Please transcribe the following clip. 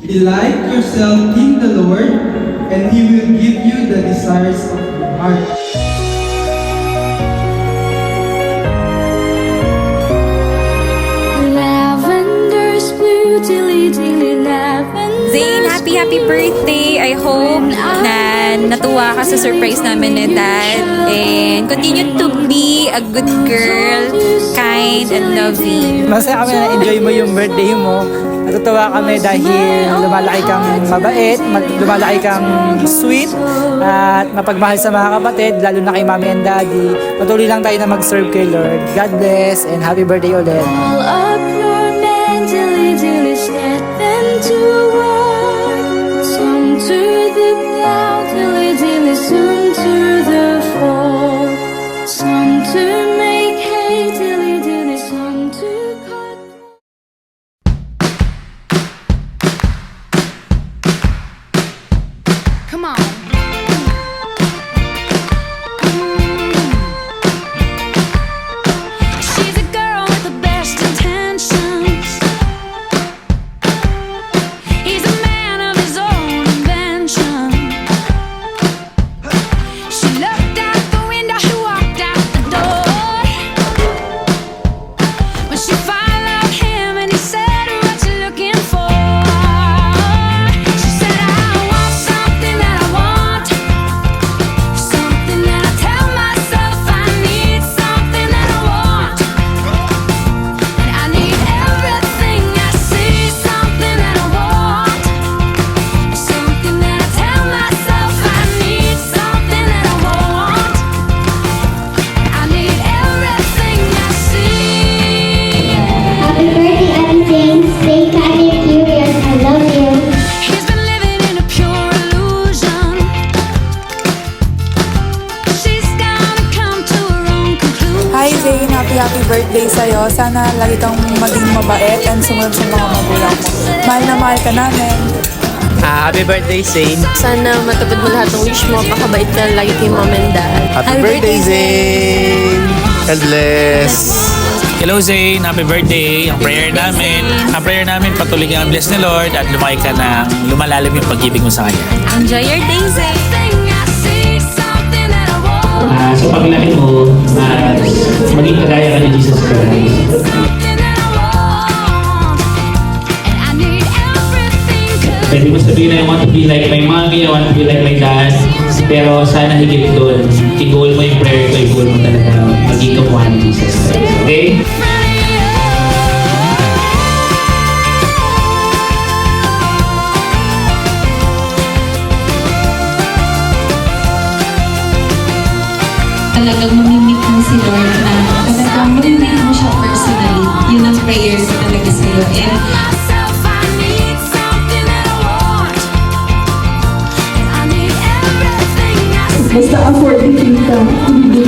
Delight yourself in the Lord, and He will give you the desires of your heart. Lavender's blue, dilly dilly lavender. Zane, happy birthday! I hope na natuwa ka sa surprise namin ni Dad. And continue to be a good girl, kind and loving. Masaya kami na enjoy mo yung birthday mo. Natutuwa kami dahil lumalaki kang mabait, lumalaki kang sweet, at mapagmahal sa mga kapatid, lalo na kay Mommy and Daddy. Patuloy lang tayo na mag-serve kay Lord. God bless and happy birthday ulit. All up your men, dilly dilly, set them to work. Some to the plow, dilly dilly, soon to the fall. Some to make hay, dilly dilly, some to cut. Come on! She's a girl with the best intentions. He's a man of his own invention. She looked out the window, she walked out the door. When she followed him and he said, "What you looking for?" She said, "I want something that I want, something that I tell myself I need, something that I want. And I need everything I see, something that I want, something that I tell myself I need, something that I want. I need everything I see." Happy birthday, Ate Jane. Stay kind and curious. I love you. He's been living in a pure illusion. She's gonna come to her own conclusion. Hi Zane, happy birthday sa'yo. Sana lagi kang maging mabait and sumunod sa mga magulang mo. Mahal na mahal ka namin. Happy birthday, Zane. Sana matupad mo lahat ng wish mo. Pakabait ka lagi kay mom and dad. Happy birthday, Zane! God bless! Hello Zane, happy birthday. Ang prayer namin patuloy kang bless ni Lord at lumaki ka ng lumalalim yung pag-ibig mo sa Kanya. Enjoy your day, Zane! Everything I see, something that I want, Sa paglaki mo, maging kagaya ka ni Jesus Christ. something that I want. And I need everything 'cause Pwede mo sabihin na I want to be like my mommy, I want to be like my dad. Pero sana higit doon, i-goal mo yung prayer ko, i-goal mo talaga maging kamukha ni Jesus Christ. Okay? Talagang mamimit mo si Lord na talagang mamimit mo siya personally. Yun ang prayer ko talaga sa'yo. And myself I need something that I want. And I need everything I see. basta afford din ka, hindi